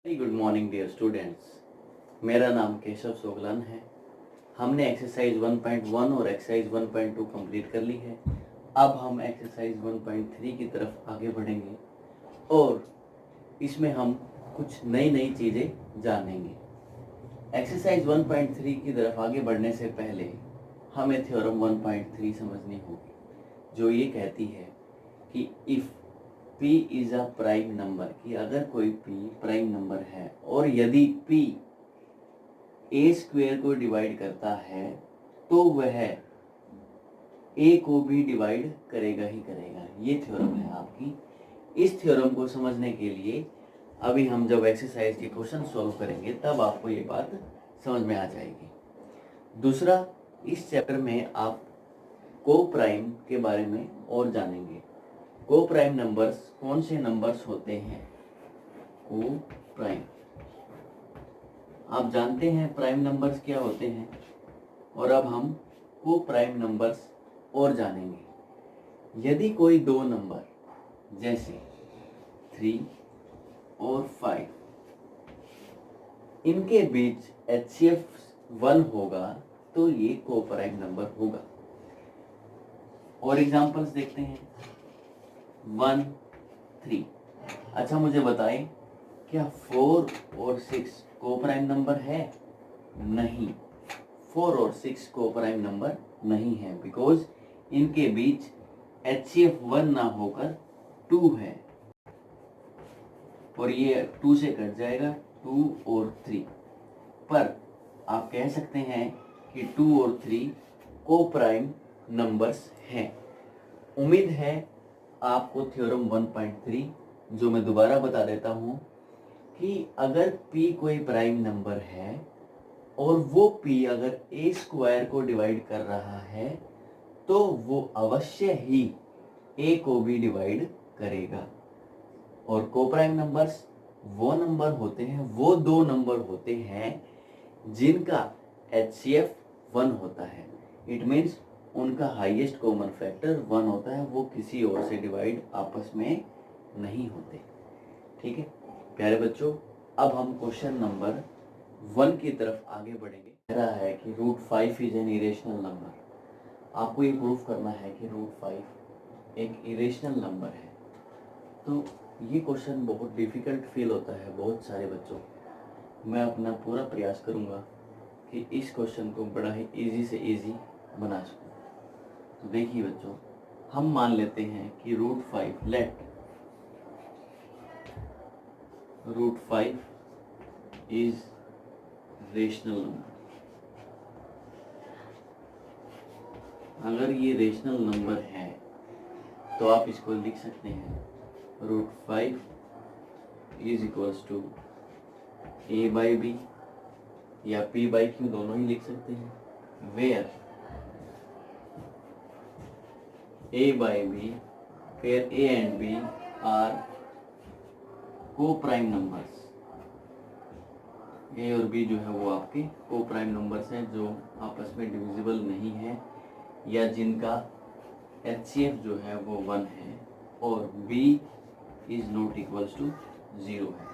Good morning dear students. मेरा नाम केशव सोगलन है। हमने एक्सरसाइज 1.1 और एक्सरसाइज 1.2 कंप्लीट कर ली है। अब हम एक्सरसाइज 1.3 की तरफ आगे बढ़ेंगे और इसमें हम कुछ नई नई चीज़ें जानेंगे। एक्सरसाइज 1.3 की तरफ आगे बढ़ने से पहले हमें थ्योरम 1.3 समझनी होगी, जो ये कहती है कि if P is a prime number, कि अगर कोई P प्राइम नंबर है और यदि P a स्क्वेयर को डिवाइड करता है तो वह a को भी डिवाइड करेगा ही करेगा। ये थ्योरम है आपकी। इस थ्योरम को समझने के लिए अभी हम जब एक्सरसाइज के क्वेश्चन सॉल्व करेंगे तब आपको ये बात समझ में आ जाएगी। दूसरा, इस चैप्टर में आप को प्राइम के बारे में और जानेंगे। को प्राइम नंबर्स कौन से नंबर्स होते हैं? को प्राइम, आप जानते हैं प्राइम नंबर्स क्या होते हैं। और अब हम को प्राइम नंबर्स और जानेंगे। यदि कोई दो नंबर जैसे 3 और 5, इनके बीच HCF 1 होगा तो ये को प्राइम नंबर होगा। और एग्जांपल्स देखते हैं। 1, 3। अच्छा, मुझे बताएं, क्या 4 और 6 को प्राइम नंबर है? नहीं, 4 और 6 को प्राइम नंबर नहीं है, बिकॉज इनके बीच HCF 1 ना होकर 2 है और ये 2 से कट जाएगा 2 और 3। पर आप कह सकते हैं कि 2 और 3 को प्राइम नंबर्स हैं। उम्मीद है आपको थ्योरम 1.3, जो मैं दोबारा बता देता हूँ, कि अगर P कोई प्राइम नंबर है और वो P अगर a स्क्वायर को डिवाइड कर रहा है तो वो अवश्य ही a को भी डिवाइड करेगा। और को प्राइम नंबर्स वो नंबर होते हैं, वो दो नंबर होते हैं जिनका HCF 1 होता है। इट मीन्स उनका हाईएस्ट कॉमन फैक्टर 1 होता है, वो किसी और से डिवाइड आपस में नहीं होते। ठीक है प्यारे बच्चों, अब हम क्वेश्चन नंबर 1 की तरफ आगे बढ़ेंगे। कह रहा है कि √5 इज एन इरेशनल नंबर। आपको ये प्रूफ करना है कि √5 एक इरेशनल नंबर है। तो ये क्वेश्चन बहुत डिफ़िकल्ट फील होता है बहुत सारे बच्चों को। मैं अपना पूरा प्रयास करूँगा कि इस क्वेश्चन को बड़ा ही इजी से इजी बना सकूँ। तो देखिए बच्चों, हम मान लेते हैं कि √5 लेट √5 इज रेशनल नंबर। अगर ये रेशनल नंबर है तो आप इसको लिख सकते हैं √5 इज इक्वल्स टू a/b या p/q, दोनों ही लिख सकते हैं, where a/b, where a and b are coprime numbers. a और b जो है वो आपके को प्राइम नंबर्स हैं जो आपस में डिविजिबल नहीं है या जिनका HCF जो है वो 1 है और b is not equals to 0 है।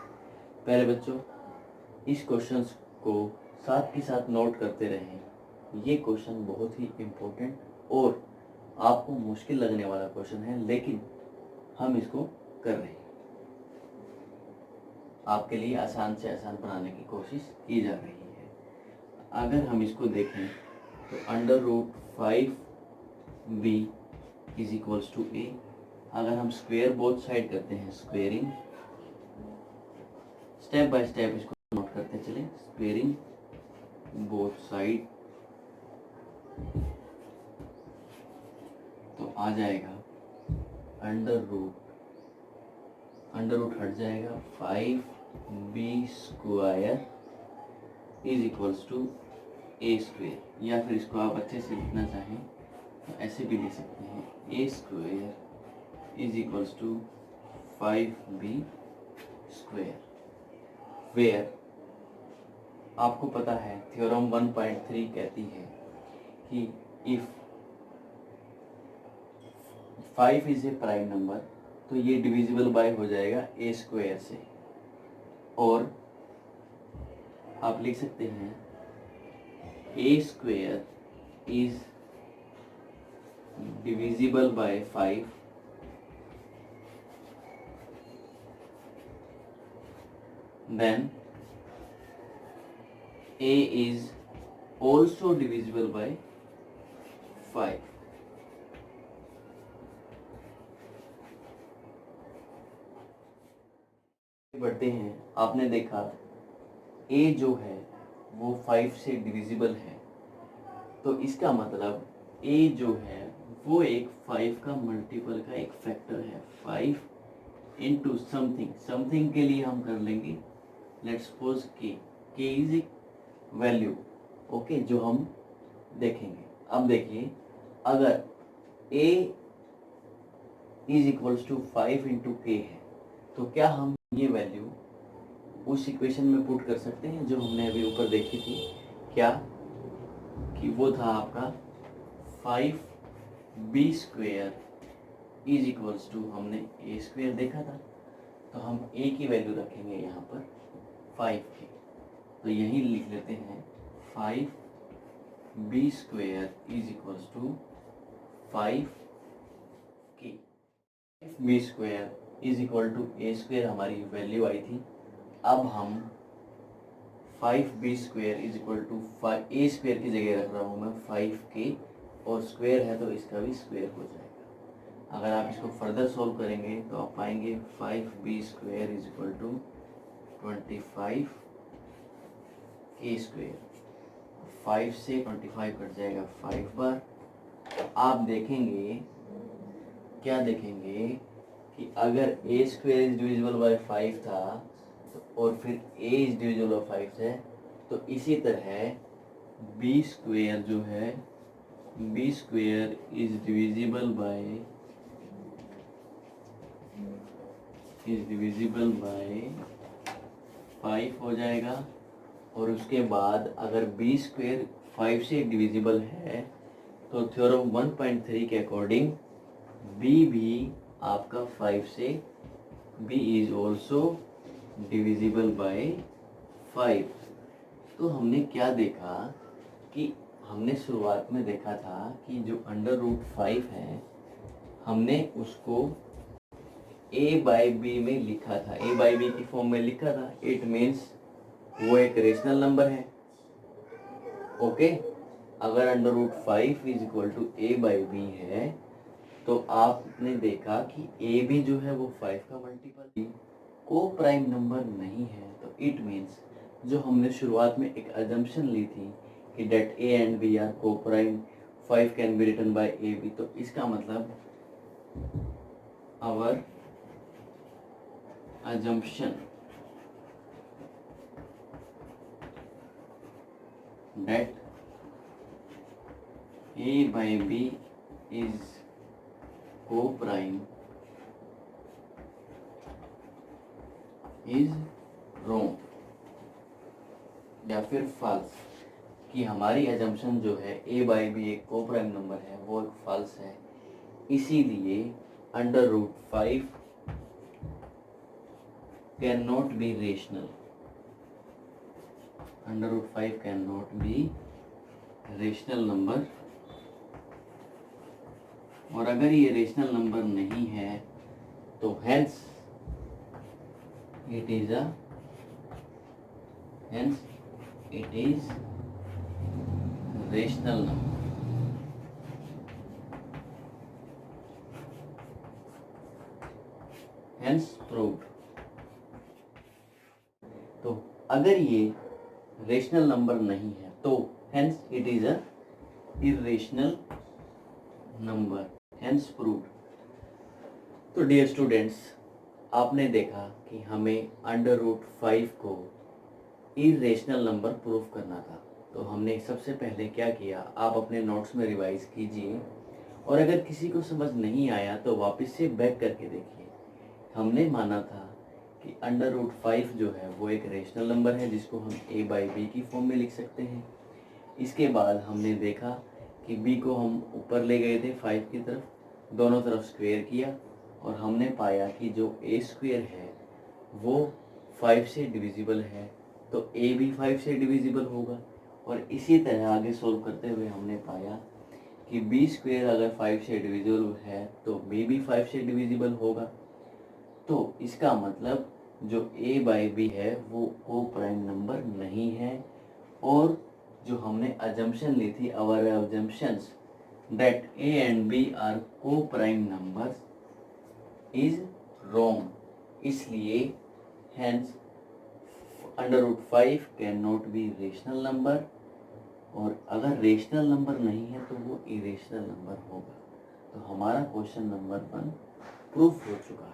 पहले बच्चों, इस क्वेश्चन को साथ के साथ नोट करते रहें। ये क्वेश्चन बहुत ही इम्पोर्टेंट और आपको मुश्किल लगने वाला क्वेश्चन है, लेकिन हम इसको कर रहे हैं। आपके लिए आसान से आसान बनाने की कोशिश की जा रही है। अगर हम इसको देखें तो √5b is equals to a। अगर हम स्क्वेयर बोथ साइड करते हैं, स्क्वेयरिंग, स्टेप बाय स्टेप इसको नोट करते चलें, स्क्वेयरिंग बोथ साइड, तो आ जाएगा अंडर रूट हट जाएगा 5b square is equals to a square. या फिर इसको आप अच्छे से लिखना चाहें तो ऐसे भी लिख सकते हैं, a square is equals to 5b square. Where आपको पता है थ्योरम 1.3 कहती है कि if 5 is a prime number तो ये डिविजिबल बाय हो जाएगा a स्क्वायर से, और आप लिख सकते हैं a square is divisible by 5, then a is also divisible by 5. बढ़ते हैं, आपने देखा a जो है वो 5 से डिविजिबल है, तो इसका मतलब a जो है वो एक 5 का मल्टीपल का एक फैक्टर है। 5 इंटू समथिंग के लिए हम कर लेंगे let's suppose k is a value, okay, जो हम देखेंगे। अब देखिए, अगर a is equals to 5 into k है, तो क्या हम ये वैल्यू उस इक्वेशन में पुट कर सकते हैं जो हमने अभी ऊपर देखी थी, क्या कि वो था आपका 5b square is equals to, हमने a स्क्वेयर देखा था, तो हम a की वैल्यू रखेंगे यहाँ पर 5 की, तो यही लिख लेते हैं 5b square is equals to 5k। b square is equal to a square हमारी वैल्यू आई थी। अब हम 5b square is equal to a square की जगह रख रहा हूँ मैं 5k, और स्क्वेयर है तो इसका भी स्क्वेयर हो जाएगा। अगर आप इसको फर्दर सोल्व करेंगे तो आप पाएंगे 5b square is equal to 25k square. 5 से 25 कट जाएगा 5 बार। आप देखेंगे, क्या देखेंगे कि अगर a square is divisible by 5 था, और फिर a इज डिविजिबल बाय 5 है, तो इसी तरह b स्क्वेयर जो है, b square is divisible by 5 हो जाएगा। और उसके बाद अगर b स्क्वेयर 5 से डिविजिबल है, तो थ्योरम 1.3 के अकॉर्डिंग b भी आपका 5 से, b is also divisible by 5। तो हमने क्या देखा कि हमने शुरुआत में देखा था कि जो अंडर रूट 5 है, हमने उसको a बाई बी में लिखा था, a बाई बी की फॉर्म में लिखा था। इट मीन्स वो एक रेशनल नंबर है, ओके। अगर under root 5 is equal to a by b है, तो आपने देखा कि a भी जो है वो 5 का मल्टीपल को प्राइम नंबर नहीं है। तो इट मीन्स जो हमने शुरुआत में एक अजम्पशन ली थी कि that a and b are coprime, 5 can be written by a b, तो इसका मतलब our assumption that a by b is co-prime is wrong, या फिर false, कि हमारी assumption जो है a by b एक co-prime नंबर है, वो एक false है। इसीलिए under root 5 can not be rational, under root 5 can not be rational number. और अगर ये रेशनल नंबर नहीं है, तो hence it is rational number. Hence proved. तो अगर ये रेशनल नंबर नहीं है, तो hence it is a irrational number, hence proved. तो डियर स्टूडेंट्स, आपने देखा कि हमें अंडर रूट 5 को इर्रेशनल नंबर प्रूव करना था। तो हमने सबसे पहले क्या किया, आप अपने नोट्स में रिवाइज कीजिए, और अगर किसी को समझ नहीं आया तो वापस से बैक करके देखिए। हमने माना था कि अंडर रूट 5 जो है वो एक रेशनल नंबर है जिसको हम a बाई बी की फॉर्म में लिख सकते हैं। इसके बाद हमने देखा कि b को हम ऊपर ले गए थे 5 की तरफ, दोनों तरफ स्क्वायर किया, और हमने पाया कि जो a स्क्वायर है वो 5 से डिविजिबल है। तो a भी 5 से डिविजिबल होगा। और इसी तरह आगे सोल्व करते हुए हमने पाया कि b स्क्वायर अगर 5 से डिविजिबल है तो b भी 5 से डिविजिबल होगा। तो इसका मतलब जो a बाई बी है वो को प्राइम नंबर नहीं है। और जो हमने अजम्पशन ली थी, our assumptions that a and b are coprime numbers is wrong. इसलिए hence √5 can not be rational number, और अगर रेशनल नंबर नहीं है तो वो इरेशनल नंबर होगा। तो हमारा क्वेश्चन नंबर 1 प्रूफ हो चुका है।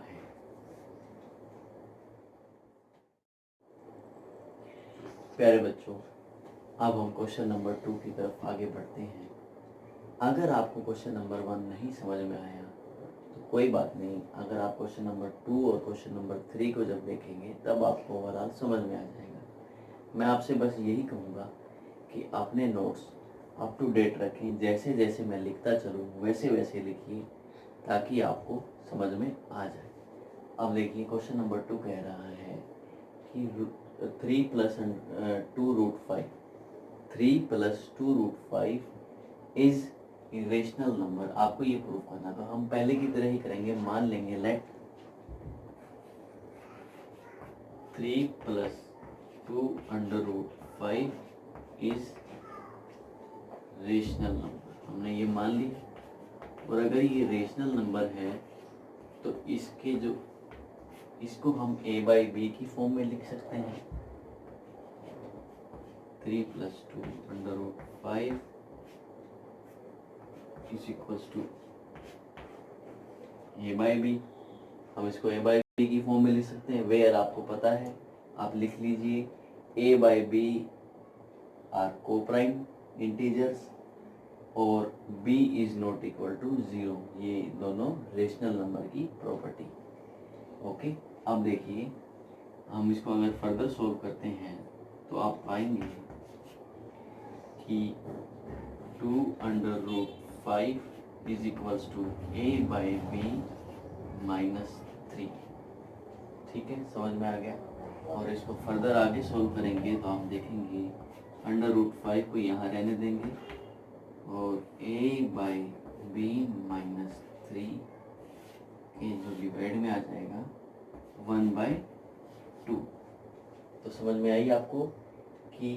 प्यारे बच्चों, अब हम क्वेश्चन नंबर 2 की तरफ आगे बढ़ते हैं। अगर आपको क्वेश्चन नंबर 1 नहीं समझ में आया तो कोई बात नहीं, अगर आप क्वेश्चन नंबर 2 और क्वेश्चन नंबर 3 को जब देखेंगे तब आपको ओवरऑल समझ में आ जाएगा। मैं आपसे बस यही कहूँगा कि अपने नोट्स अप टू डेट रखें, जैसे जैसे मैं लिखता चलूँ वैसे वैसे लिखिए ताकि आपको समझ में आ जाए। अब देखिए क्वेश्चन नंबर 2 कह रहा है कि 3 + 2√5 3 + 2√5 इज इरेशनल नंबर। आपको ये प्रूफ करना, तो हम पहले की तरह ही करेंगे। मान लेंगे लेट 3 + 2√5 इज रेशनल नंबर। हमने ये मान लिया। और अगर ये रेशनल नंबर है तो इसको हम a बाई बी की फॉर्म में लिख सकते हैं। 3 + 2√5 is equals to a by b. हम इसको a बाई बी की फॉर्म में लिख सकते हैं। वेयर आपको पता है, आप लिख लीजिए a by b are coprime integers और b is not equal to 0। ये दोनों रेशनल नंबर की प्रॉपर्टी। ओके, अब देखिए हम इसको अगर फर्दर सोल्व करते हैं तो आप पाएंगे कि 2√5 is equals to a by b -3। ठीक है, समझ में आ गया। और इसको फर्दर आगे सोल्व करेंगे तो हम देखेंगे √5 को यहाँ रहने देंगे और a बाई बी -3 के जो डिवाइड में आ जाएगा 1/2। तो समझ में आई आपको कि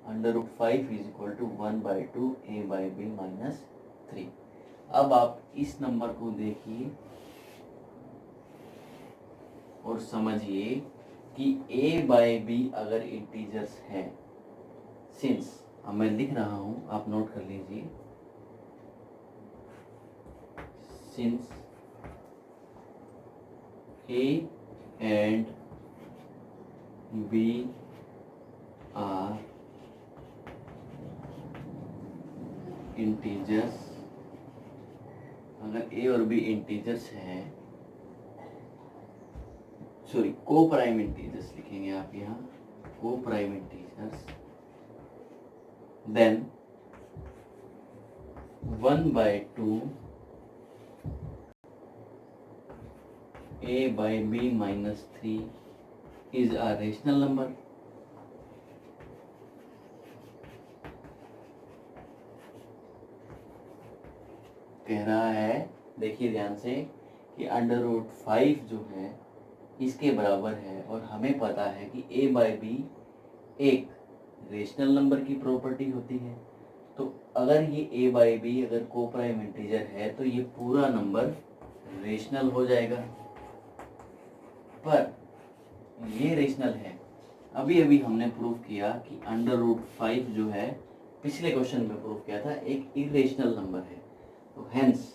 √5 is equal to 1/2 a by b -3। अब आप इस नंबर को देखिए और समझिए कि a बाई बी अगर इंटीजर्स है, सिंस अब मैं लिख रहा हूँ, आप नोट कर लीजिए, since a and b are integers, अगर a और b इंटीजर्स हैं, सॉरी को प्राइम इंटीजर्स लिखेंगे आप यहाँ, coprime integers, then 1/2 a by b -3 is a rational number. कह रहा है, देखिए ध्यान से, कि √5 जो है इसके बराबर है और हमें पता है कि a बाई बी एक रेशनल नंबर की प्रॉपर्टी होती है। तो अगर ये a बाई बी अगर को प्राइम इंटीजर है तो ये पूरा नंबर रेशनल हो जाएगा। पर ये रेशनल है, अभी अभी हमने प्रूव किया कि √5 जो है पिछले क्वेश्चन में प्रूव किया था एक इरेशनल नंबर है। तो hence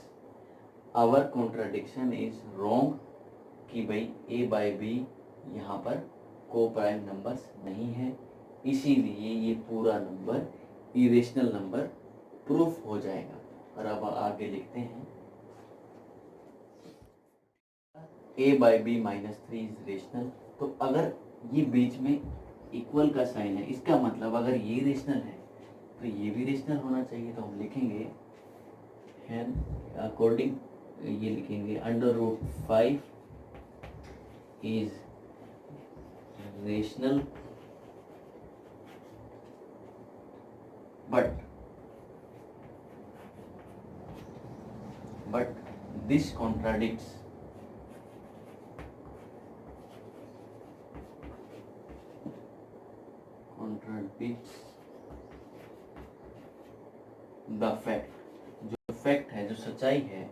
our contradiction is wrong कि भाई a बाई बी यहाँ पर को प्राइम नंबर्स नहीं है, इसीलिए ये पूरा नंबर इरेशनल नंबर प्रूफ हो जाएगा। और अब आगे लिखते हैं a by b -3 is rational. तो अगर ये बीच में इक्वल का साइन है, इसका मतलब अगर ये रेशनल है तो ये भी रेशनल होना चाहिए। तो हम लिखेंगे अकॉर्डिंग, ये लिखेंगे √5 is rational but this contradicts the fact, जो फैक्ट है, जो सच्चाई है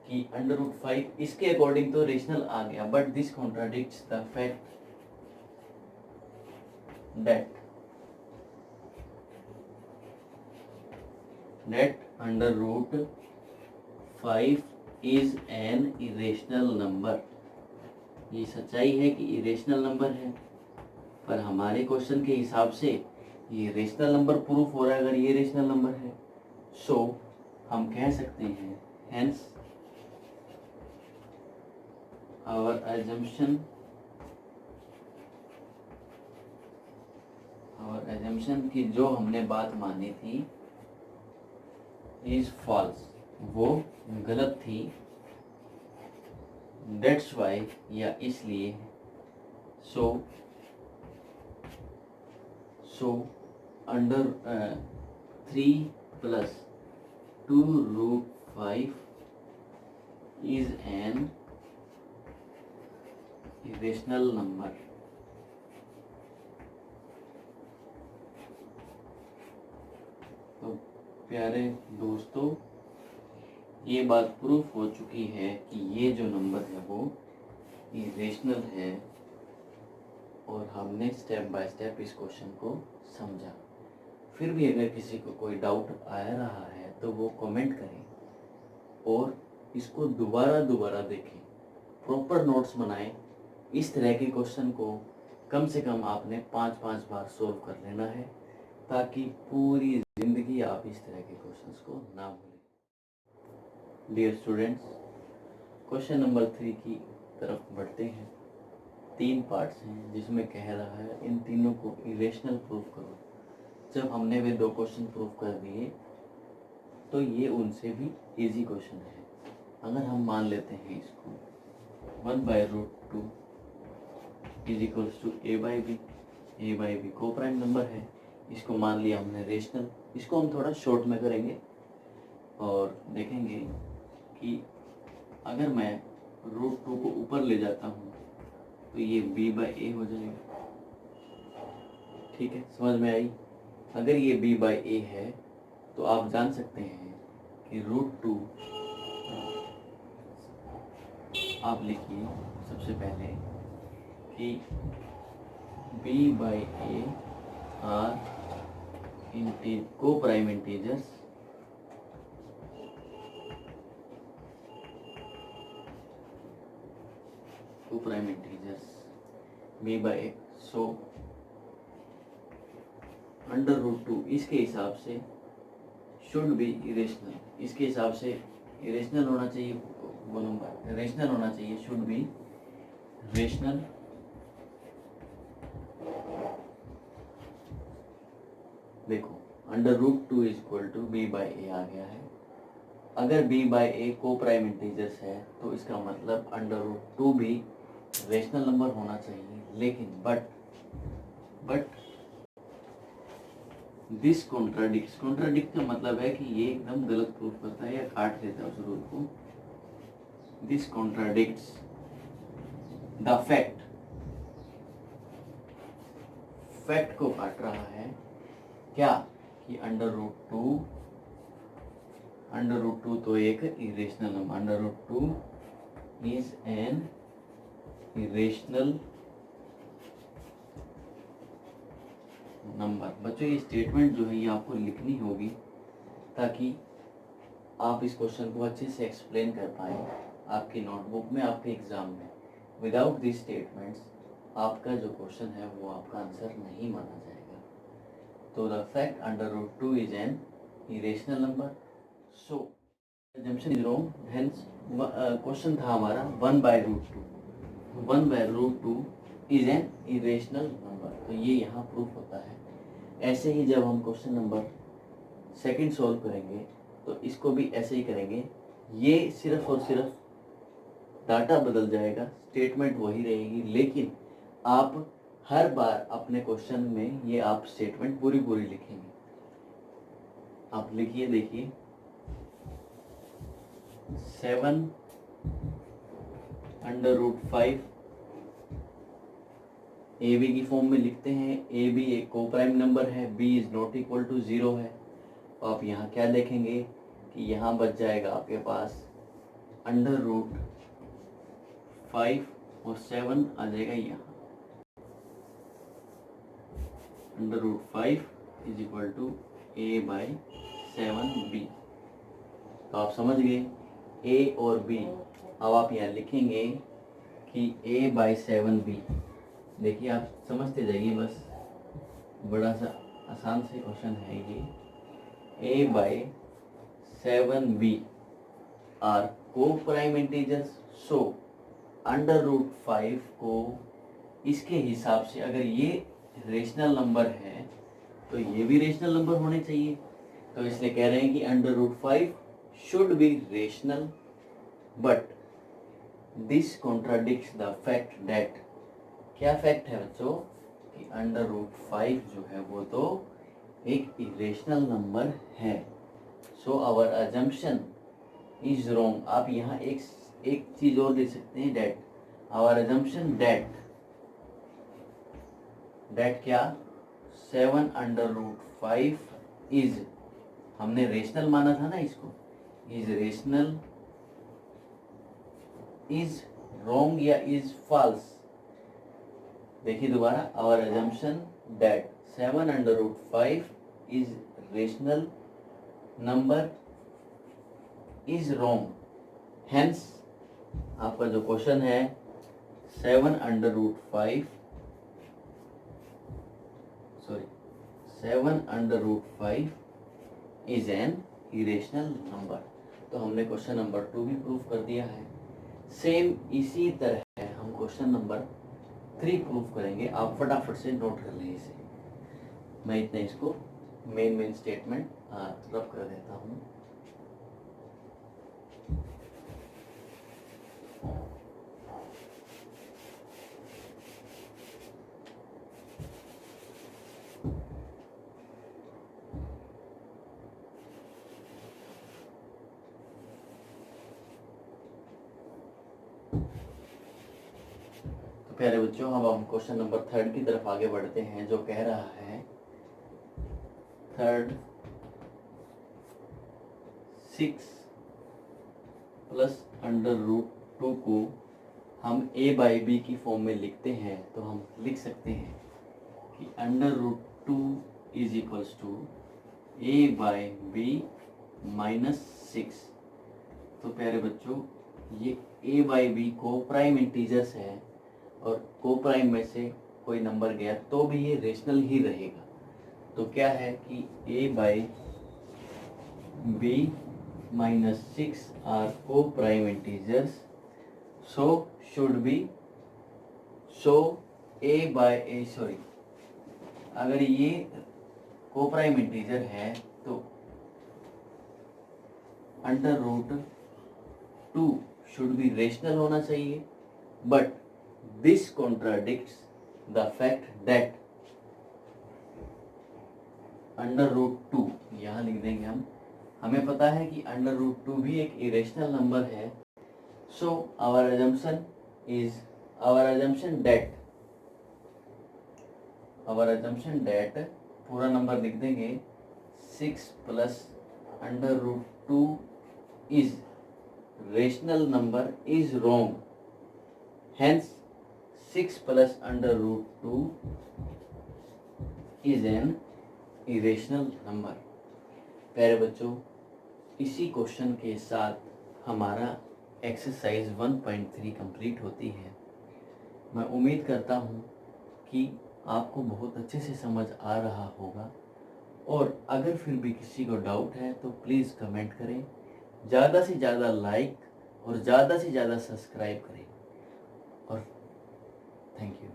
कि √5 इसके अकॉर्डिंग तो रेशनल आ गया, but this contradicts the fact that √5 is an irrational number। ये सच्चाई है कि इरेशनल नंबर है, पर हमारे क्वेश्चन के हिसाब से ये रेशनल नंबर प्रूफ हो रहा है अगर ये रेशनल नंबर है। सो हम कह सकते हैं हेंस आवर एजम्पशन की जो हमने बात मानी थी इज फॉल्स, वो गलत थी। दैट्स वाई, या इसलिए, so under 3 + 2√5 is an irrational number। तो प्यारे दोस्तों, ये बात प्रूफ हो चुकी है कि ये जो नंबर है वो इरेशनल है, और हमने स्टेप बाय स्टेप इस क्वेश्चन को समझा। फिर भी अगर किसी को कोई डाउट आ रहा है तो वो कमेंट करें और इसको दोबारा देखें, प्रॉपर नोट्स बनाएं। इस तरह के क्वेश्चन को कम से कम आपने 5-5 बार सोल्व कर लेना है, ताकि पूरी ज़िंदगी आप इस तरह के क्वेश्चंस को ना भूलें। डियर स्टूडेंट्स, क्वेश्चन नंबर 3 की तरफ बढ़ते हैं। 3 पार्ट्स हैं जिसमें कह रहा है इन तीनों को इरेशनल प्रूफ करो। जब हमने वे 2 क्वेश्चन प्रूफ कर दिए तो ये उनसे भी इजी क्वेश्चन है। अगर हम मान लेते हैं इसको 1/√2 = a/b को प्राइम नंबर है, इसको मान लिया हमने रेशनल। इसको हम थोड़ा शॉर्ट में करेंगे और देखेंगे कि अगर मैं √2 को ऊपर ले जाता हूँ तो ये b/a हो जाएगा। ठीक है, समझ में आई? अगर ये b/a है तो आप जान सकते हैं कि √2 आप लिखिए सबसे पहले कि b/a are coprime integers, b/a। सो √2 इसके हिसाब से शुड बी इरेशनल, इसके हिसाब से इरेशनल होना चाहिए, वो नंबर रेशनल होना चाहिए, शुड बी रेशनल। देखो √2 = b/a आ गया है। अगर b/a को प्राइम इंटीजर्स है तो इसका मतलब √2 भी रेशनल नंबर होना चाहिए, लेकिन बट दिस कॉन्ट्राडिक्ट का मतलब है कि ये एकदम गलत प्रूफ करता है या काट देता है उस रूल को। दिस कॉन्ट्राडिक्ट्स द फैक्ट को काट रहा है क्या कि √2 तो एक irrational number, √2 is an irrational number. बच्चों, ये स्टेटमेंट जो है ये आपको लिखनी होगी ताकि आप इस क्वेश्चन को अच्छे से एक्सप्लेन कर पाएँ आपकी नोटबुक में, आपके एग्जाम में। विदाउट दिस स्टेटमेंट्स आपका जो क्वेश्चन है वो आपका आंसर नहीं माना जाएगा। तो the fact √2 is an irrational number. So assumption is wrong, hence question था हमारा 1/√2 इज एन इरेशनल नंबर। तो ये यहाँ प्रूफ होता है। ऐसे ही जब हम क्वेश्चन नंबर 2 सॉल्व करेंगे तो इसको भी ऐसे ही करेंगे। ये सिर्फ और सिर्फ डाटा बदल जाएगा, स्टेटमेंट वही रहेगी, लेकिन आप हर बार अपने क्वेश्चन में ये आप स्टेटमेंट पूरी लिखेंगे। आप लिखिए, देखिए 7/5 ए बी की फॉर्म में लिखते हैं। ए बी एक को प्राइम नंबर है, b is not equal to 0 है। तो आप यहाँ क्या देखेंगे कि यहाँ बच जाएगा आपके पास √5 और 7 आ जाएगा यहाँ। √5 इज इक्वल टू a/7b। तो आप समझ गए a और b। अब आप यहाँ लिखेंगे कि a/7b। देखिए आप समझते जाइए, बस बड़ा सा आसान से क्वेश्चन है ये। a/7b are coprime integers, सो √5 को इसके हिसाब से, अगर ये रेशनल नंबर है तो ये भी रेशनल नंबर होने चाहिए। तो इसलिए कह रहे हैं कि √5 should be rational, but this contradicts the fact that, क्या फैक्ट है बच्चों कि √5 जो है वो तो एक इरेशनल नंबर है। So our assumption is wrong. आप यहाँ एक चीज और दे सकते हैं, डेट। आवर अजम्पशन डेट क्या 7/5 इज, हमने रेशनल माना था ना इसको, इज रेशनल, इज रॉन्ग या इज फॉल्स। देखिए दोबारा, our assumption that 7/5 is rational number is wrong. Hence आपका जो क्वेश्चन है 7/5 इज एन इरेशनल नंबर। तो हमने क्वेश्चन नंबर 2 भी प्रूव कर दिया है। सेम इसी तरह हम क्वेश्चन नंबर 3 प्रूव करेंगे। आप फटाफट से नोट कर लें इसे। मैं इतना इसको मेन स्टेटमेंट रब कर देता हूँ। प्यारे बच्चों, अब हम क्वेश्चन नंबर 3 की तरफ आगे बढ़ते हैं, जो कह रहा है 6 प्लस √2 को हम a/b की फॉर्म में लिखते हैं। तो हम लिख सकते हैं कि √2 इज इक्वल्स टू a/b -6। तो प्यारे बच्चों, ये a/b को प्राइम इंटीजर्स है और को प्राइम में से कोई नंबर गया तो भी ये रेशनल ही रहेगा। तो क्या है कि a/b -6 are coprime integers, so should be, so अगर ये को प्राइम इंटीजर है तो √2 शुड बी रेशनल होना चाहिए, but this contradicts the fact that √2, यहाँ लिख देंगे हम। हमें पता है कि √2 भी एक इरेशनल नंबर है। सो आवर अजम्पशन डेट पूरा नंबर लिख देंगे 6 plus √2 is rational number is wrong. Hence 6 plus √2 is an irrational number. प्यारे बच्चों, इसी क्वेश्चन के साथ हमारा एक्सरसाइज 1.3 कंप्लीट होती है। मैं उम्मीद करता हूँ कि आपको बहुत अच्छे से समझ आ रहा होगा, और अगर फिर भी किसी को डाउट है तो प्लीज़ कमेंट करें, ज़्यादा से ज़्यादा लाइक और ज़्यादा से ज़्यादा सब्सक्राइब करें, और थैंक यू।